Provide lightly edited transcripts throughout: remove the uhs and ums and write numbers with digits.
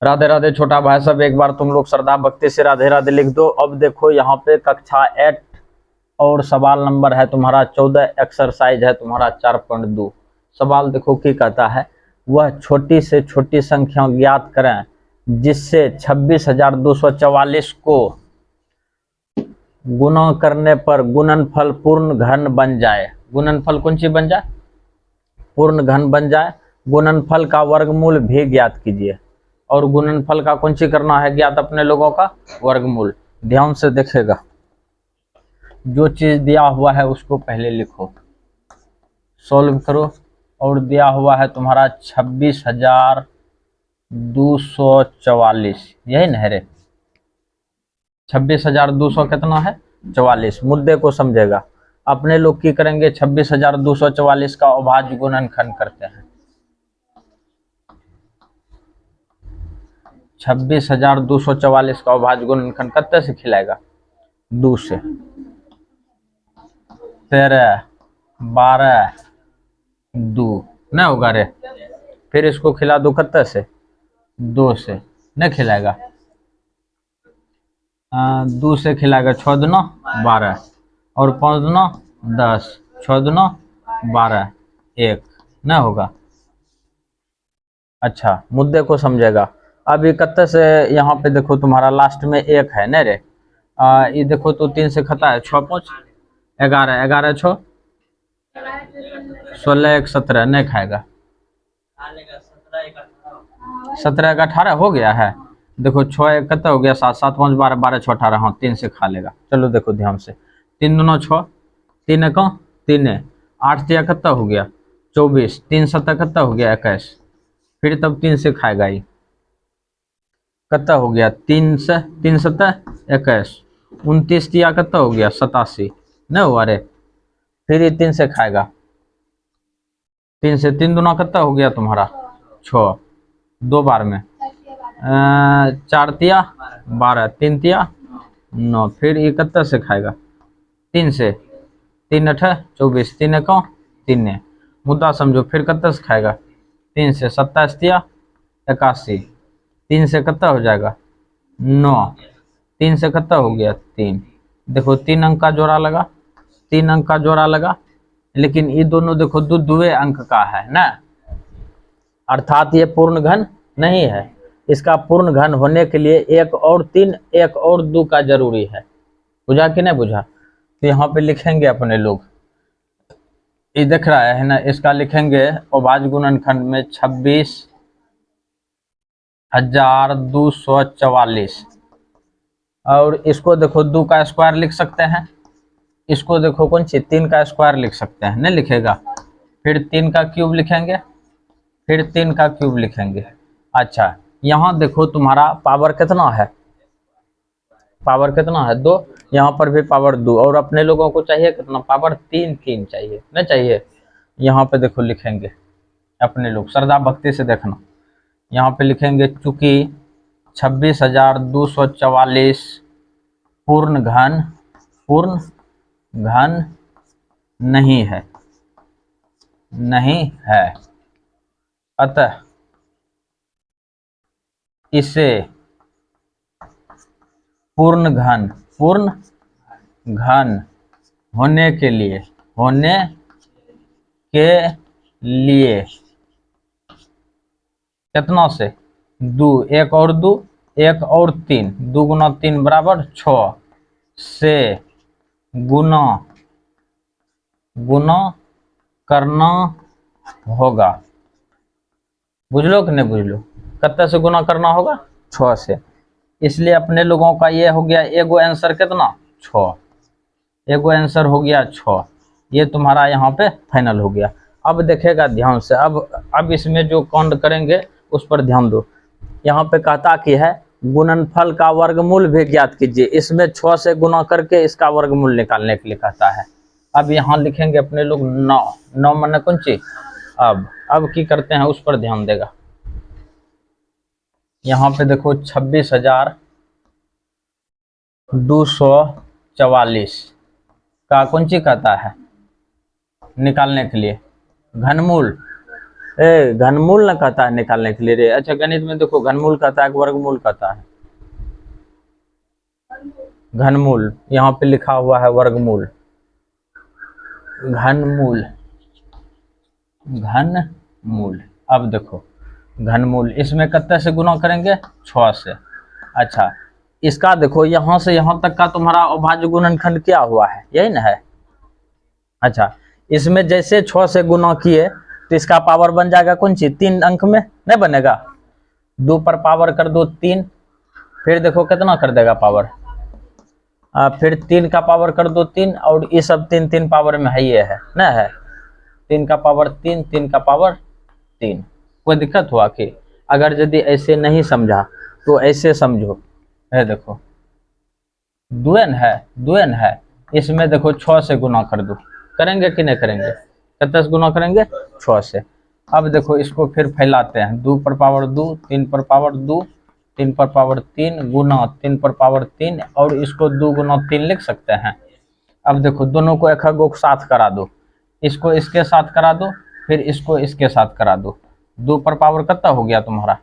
राधे राधे छोटा भाई सब, एक बार तुम लोग श्रद्धा भक्ति से राधे राधे लिख दो। अब देखो यहाँ पे कक्षा 8 और सवाल नंबर है तुम्हारा 14, एक्सरसाइज है तुम्हारा 4.2। सवाल देखो क्या कहता है, वह छोटी से छोटी संख्या ज्ञात करें जिससे 26,244 को गुणा करने पर गुणनफल पूर्ण घन बन जाए। गुणनफल कौन सी बन जाए? पूर्ण घन बन जाए। गुणनफल का वर्गमूल भी ज्ञात कीजिए। और गुणनफल का कौन सी करना है ज्ञात अपने लोगों का? वर्गमूल। ध्यान से देखेगा, जो चीज दिया हुआ है उसको पहले लिखो, सॉल्व करो। और दिया हुआ है तुम्हारा 26,244, यही ना है रे? 26,200 कितना है? 44। मुद्दे को समझेगा। अपने लोग की करेंगे, 26,244 का अभाज्य गुणनखंड करते हैं। 26,244 का अभाज्य गुणनखंड कितने से खिलाएगा? 2 से। 13, 12, 2 न होगा रे। फिर इसको खिला दो कितने से? 2 से। न खिलाएगा? 2 से खिलाएगा। 6 दूना 12 और 5 दूना 10, 6 दूना 12, 1 न होगा। अच्छा, मुद्दे को समझेगा। अब इकतीस से यहाँ पे देखो तुम्हारा लास्ट में 1 है न रे। ये देखो तो 3 से खाता है, 6 5 11, 11 6 16 1 17 नहीं खाएगा। 17 1 18 हो गया है। देखो 6 1 कितना हो गया? 7 7 5 12 12 6 18। हाँ, 3 से खा लेगा। चलो देखो ध्यान से, 3 दूना 6, 3 1 3, 8 तिया कितना हो गया? 24, 3 7 कितना हो गया? 21। फिर तब 3 से खाएगा। ये कितना हो गया? 3 से 3 7 21, 29 तिया कितना हो गया? 87 नहीं हुआ रे। फिर ये 3 से खाएगा। 3 से 3 दूना कितना हो गया तुम्हारा? 6, 2 बार में 4 तिया 12, 3 तिया 9। फिर ये कितना से खाएगा? 3 से। 3 8 24, 3 1 3। मुद्दा समझो। फिर कितना से खाएगा? 3 से। 27 तिया 81, 3 से कितना हो जाएगा? 9। 3 से कितना हो गया? 3। देखो 3 अंक का जोड़ा लगा, 3 अंक का जोड़ा लगा, लेकिन ये दोनों देखो दुए अंक का है ना, अर्थात ये पूर्ण घन नहीं है। इसका पूर्ण घन होने के लिए 1 और 3 1 और 2 का जरूरी है। बुझा कि नहीं बुझा? तो यहाँ पे लिखेंगे अपने लोग, ये दिख रहा है ना, इसका लिखेंगे अभाज्य गुणनखंड में 26,244। और इसको देखो 2 का स्क्वायर लिख सकते हैं। इसको देखो कौन सी 3 का स्क्वायर लिख सकते हैं, नहीं लिखेगा? फिर 3 का क्यूब लिखेंगे, फिर 3 का क्यूब लिखेंगे। अच्छा, यहाँ देखो तुम्हारा पावर कितना है? पावर कितना है? 2। यहाँ पर भी पावर 2। और अपने लोगों को चाहिए कितना? पावर 3 3 चाहिए, नहीं चाहिए? यहाँ पे देखो लिखेंगे अपने लोग, श्रद्धा भक्ति से देखना। यहाँ पे लिखेंगे चूंकि 26,244 पूर्ण घन नहीं है, नहीं है, अतः इसे पूर्ण घन होने के लिए कितना से? 2, 1 और 2 1 और 3, 2 गुना 3 बराबर 6 से गुना करना होगा। बुझलो कि नहीं बुझलो? कितना से गुना करना होगा? 6 से। इसलिए अपने लोगों का ये हो गया एगो आंसर कितना? 6। एगो आंसर हो गया 6। ये तुम्हारा यहाँ पे फाइनल हो गया। अब देखेगा ध्यान से। अब इसमें जो कांड करेंगे उस पर ध्यान दो। यहाँ पे कहता कि है गुणनफल का वर्गमूल भी ज्ञात कीजिए। इसमें 6 से गुना करके इसका वर्गमूल निकालने के लिए कहता है। अब यहाँ लिखेंगे अपने लोग 9। 9 माने कौन चीज? अब की करते हैं उस पर ध्यान देगा। यहाँ पे देखो 26,244 का कौन चीज कहता है निकालने के लिए? घनमूल। घनमूल ना कहता है निकालने के लिए रे। अच्छा गणित में देखो घनमूल कहता है कि वर्गमूल कहता है? घनमूल, यहाँ पे लिखा हुआ है वर्गमूल। घनमूल, घनमूल। अब देखो घनमूल, इसमें कितने से गुना करेंगे? 6 से। अच्छा इसका देखो यहाँ से यहाँ तक का तुम्हारा अभाज्य गुणनखंड क्या हुआ है? यही ना है। अच्छा इसमें जैसे 6 से गुना किए तो इसका पावर बन जाएगा कौन सी? 3 अंक में नहीं बनेगा? 2 पर पावर कर दो 3, फिर देखो कितना कर देगा पावर, फिर 3 का पावर कर दो 3, और ये सब 3 3 पावर में है, ये है ना है। 3 का पावर 3, 3 का पावर 3। कोई दिक्कत हुआ कि? अगर यदि ऐसे नहीं समझा तो ऐसे समझो, है देखो दुएन है, दुएन है, इसमें देखो 6 से गुना कर दो। करेंगे कि नहीं करेंगे? कितने से गुना करेंगे? 6 से। अब देखो इसको फिर फैलाते हैं, 2 पर पावर 2, 3 पर पावर 2, 3 पर पावर 3 गुना 3 पर पावर 3, और इसको 2 गुना 3 लिख सकते हैं। अब देखो दोनों को एक को साथ करा दो, इसको इसके साथ करा दो, फिर इसको इसके साथ करा दो। 2 पर पावर कितना हो गया तुम्हारा?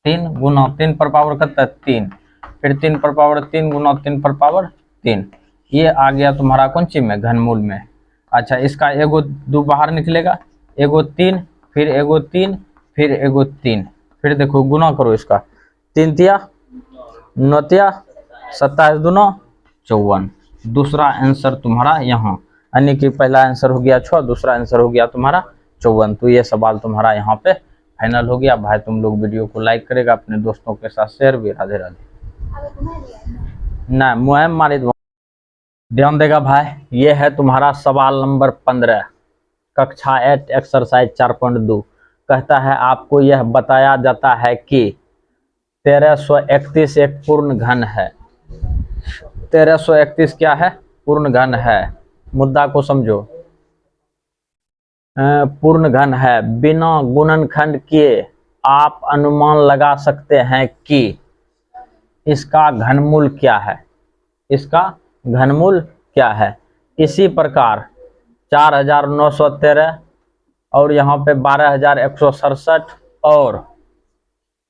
3 गुना 3 पर पावर कितना? 3, फिर 3 पर पावर 3 गुना 3 पर पावर 3। ये आ गया तुम्हारा कौन सी में? घनमूल में। अच्छा इसका एगो 2 बाहर निकलेगा, एगो 3, फिर एगो 3, फिर एगो 3, फिर देखो गुना करो इसका, 3 तिया 9 तिया 27 दूना 54। दूसरा आंसर तुम्हारा यहाँ, यानी कि पहला आंसर हो गया 6, दूसरा आंसर हो गया तुम्हारा 54। तो ये सवाल तुम्हारा यहाँ पे फाइनल हो गया। भाई तुम लोग वीडियो को लाइक करेगा, अपने दोस्तों के साथ शेयर भी। राधे राधे। ना मुहिम मारी ध्यान देगा भाई। ये है तुम्हारा सवाल नंबर 15, कक्षा 8 एक्सरसाइज 4.2। कहता है आपको यह बताया जाता है कि 1331 एक पूर्ण घन है। 1331 क्या है? पूर्ण घन है। मुद्दा को समझो, पूर्ण घन है। बिना गुणनखंड किए आप अनुमान लगा सकते हैं कि इसका घनमूल क्या है। इसका घनमूल क्या है? इसी प्रकार 4913 और यहाँ पे 12167 और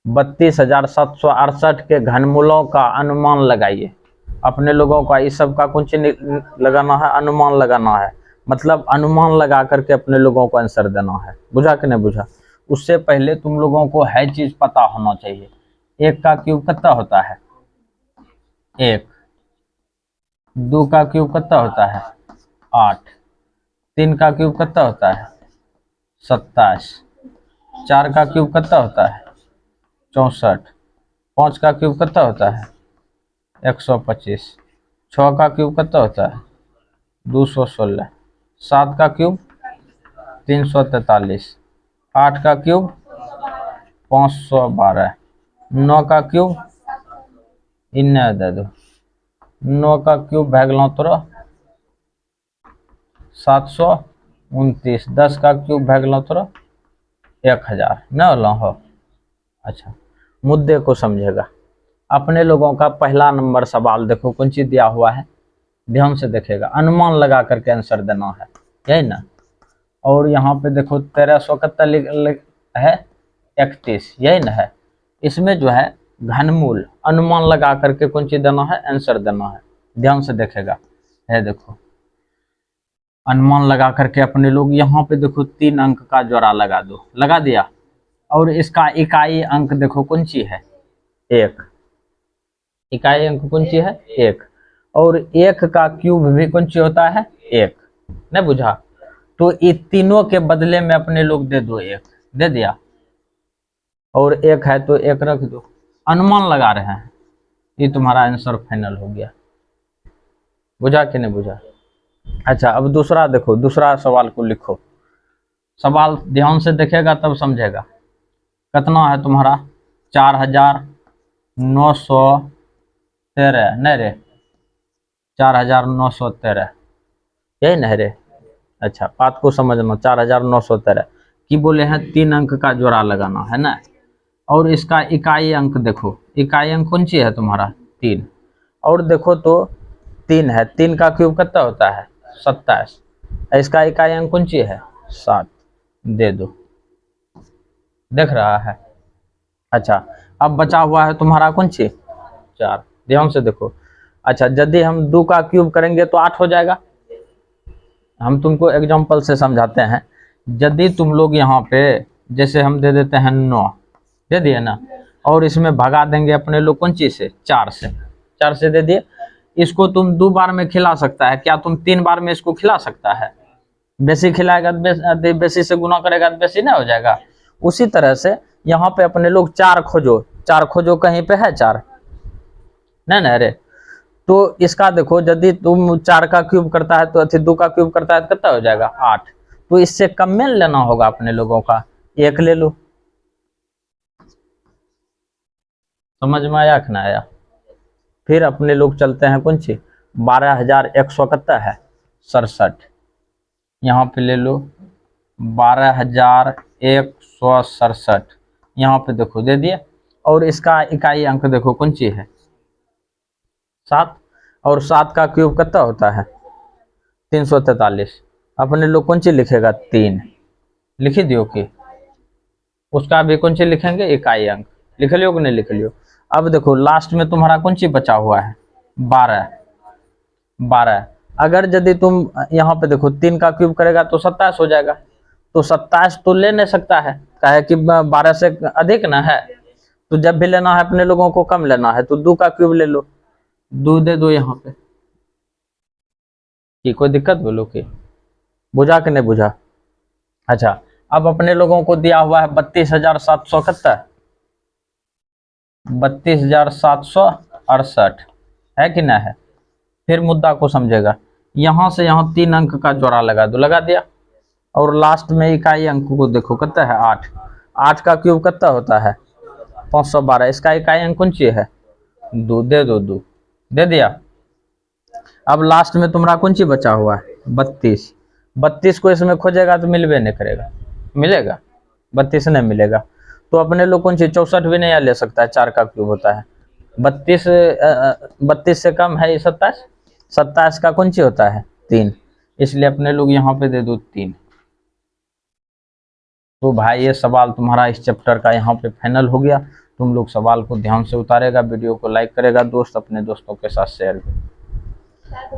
32768 के घनमूलों का अनुमान लगाइए। अपने लोगों का इस सब का कुछ लगाना है, अनुमान लगाना है। मतलब अनुमान लगा करके अपने लोगों को आंसर देना है। बुझा कि नहीं बुझा? उससे पहले तुम लोगों को है चीज पता होना चाहिए। 1 का क्यूब कितना होता है? 1। 2 का क्यूब कितना होता है? 8। 3 का क्यूब कितना होता है? 27। 4 का क्यूब कितना होता है? 64। 5 का क्यूब कितना होता है? 125। 6 का क्यूब कितना होता है? 216। 7 का क्यूब 343। 8 का क्यूब 512। 9 का क्यूब इन्हें दे दो, 9 का क्यूब भागलो तोरो 729। 10 का क्यूब भागलो तोरो 1000 न हो। अच्छा मुद्दे को समझेगा। अपने लोगों का पहला नंबर सवाल देखो कौन चीज दिया हुआ है, ध्यान से देखेगा। अनुमान लगा करके आंसर देना है, यही ना। और यहाँ पे देखो 1300 कितना है? 31, यही ना है। इसमें जो है घनमूल अनुमान लगा करके कौन चीज देना है? आंसर देना है। ध्यान से देखेगा, है देखो अनुमान लगा करके अपने लोग यहाँ पे देखो 3 अंक का जोड़ा लगा दो, लगा दिया। और इसका इकाई अंक देखो कौन सी है? 1। इकाई अंक कौन सी है? 1। और 1 का क्यूब भी कौन सी होता है? 1। नहीं बुझा? तो ये तीनों के बदले में अपने लोग दे दो 1, दे दिया। और 1 है तो 1 रख दो। अनुमान लगा रहे हैं, ये तुम्हारा आंसर फाइनल हो गया। बुझा कि नहीं बुझा? अच्छा अब दूसरा देखो, दूसरा सवाल को लिखो। सवाल ध्यान से देखेगा तब समझेगा। कितना है तुम्हारा? 4913 नहीं रे, 4913 यही नहीं रे। अच्छा बात को समझना, 4913 की बोले हैं 3 अंक का जोड़ा लगाना है ना। और इसका इकाई अंक देखो, इकाई अंक कौन सी है तुम्हारा? 3। और देखो तो 3 है, 3 का क्यूब कितना होता है? 27। इसका इकाई अंक कौन सी है? 7, दे दो। देख रहा है। अच्छा, अब बचा हुआ है तुम्हारा कौन सी, 4। ध्यान से देखो। अच्छा, यदि हम 2 का क्यूब करेंगे तो 8 हो जाएगा। हम तुमको एग्जांपल से समझाते हैं। यदि तुम लोग यहाँ पे जैसे हम दे देते हैं 9, दे दिए ना, और इसमें भगा देंगे अपने लोग कौन चीज से, 4 से। 4 से दे दिए। इसको तुम 2 बार में खिला सकता है क्या, तुम 3 बार में इसको खिला सकता है? बेसी खिलाएगा तो बेसी से गुना करेगा तो बेसी नहीं हो जाएगा। उसी तरह से यहाँ पे अपने लोग 4 खोजो, 4 खोजो, कहीं पे है 4? नहीं ना, अरे तो इसका देखो, यदि तुम 4 का क्यूब करता है तो 2 का क्यूब करता है तो कितना हो जाएगा, 8। तो इससे कम में लेना होगा अपने लोगों का, 1 ले लो। समझ में आया कि ना आया? फिर अपने लोग चलते हैं कौन सी, 12,100 कितना है, 67। यहाँ पे ले लो 12,167, यहाँ पे देखो दे दिए। और इसका इकाई अंक देखो कौन सी है, 7। और 7 का क्यूब कितना होता है, 343। अपने लोग कौन सी लिखेगा, 3 लिखी दियो कि उसका भी कौन सी लिखेंगे, इकाई अंक। लिख लियो कि नहीं लिख लियो? अब देखो लास्ट में तुम्हारा कौन सी बचा हुआ है, 12। 12 अगर यदि तुम यहाँ पे देखो 3 का क्यूब करेगा तो 27 हो जाएगा। तो 27 तो ले नहीं सकता है, काहे कि 12 से अधिक ना है। तो जब भी लेना है अपने लोगों को कम लेना है तो 2 का क्यूब ले लो, 2 दे दो यहाँ पे। कि कोई दिक्कत बोलो कि, बुझा कि नहीं बुझा? अच्छा, अब अपने लोगों को दिया हुआ है 32,771, 32,768 है कि ना है? फिर मुद्दा को समझेगा। यहां से यहां 3 अंक का जोड़ा लगा दो, लगा दिया। और लास्ट में इकाई अंक को देखो कितना है, 8। 8 का क्यूब कितना होता है, 512। इसका इकाई अंक कौन सी है, 2, दे दो 2, दे दिया। अब लास्ट में तुम्हारा कौन सी बचा हुआ है, 32। 32 को इसमें खोजेगा तो मिलवे नहीं करेगा, मिलेगा? 32 नहीं मिलेगा। तो अपने लोग कौन सी 64 भी नहीं ले सकता है, 4 का क्यूब होता है। 32 से कम है 27। 27 का कौन सी होता है, 3। इसलिए अपने लोग यहाँ पे दे दो 3। तो भाई ये सवाल तुम्हारा इस चैप्टर का यहाँ पे फाइनल हो गया। तुम लोग सवाल को ध्यान से उतारेगा, वीडियो को लाइक करेगा दोस्त, अपने दोस्तों के साथ शेयर करेगा।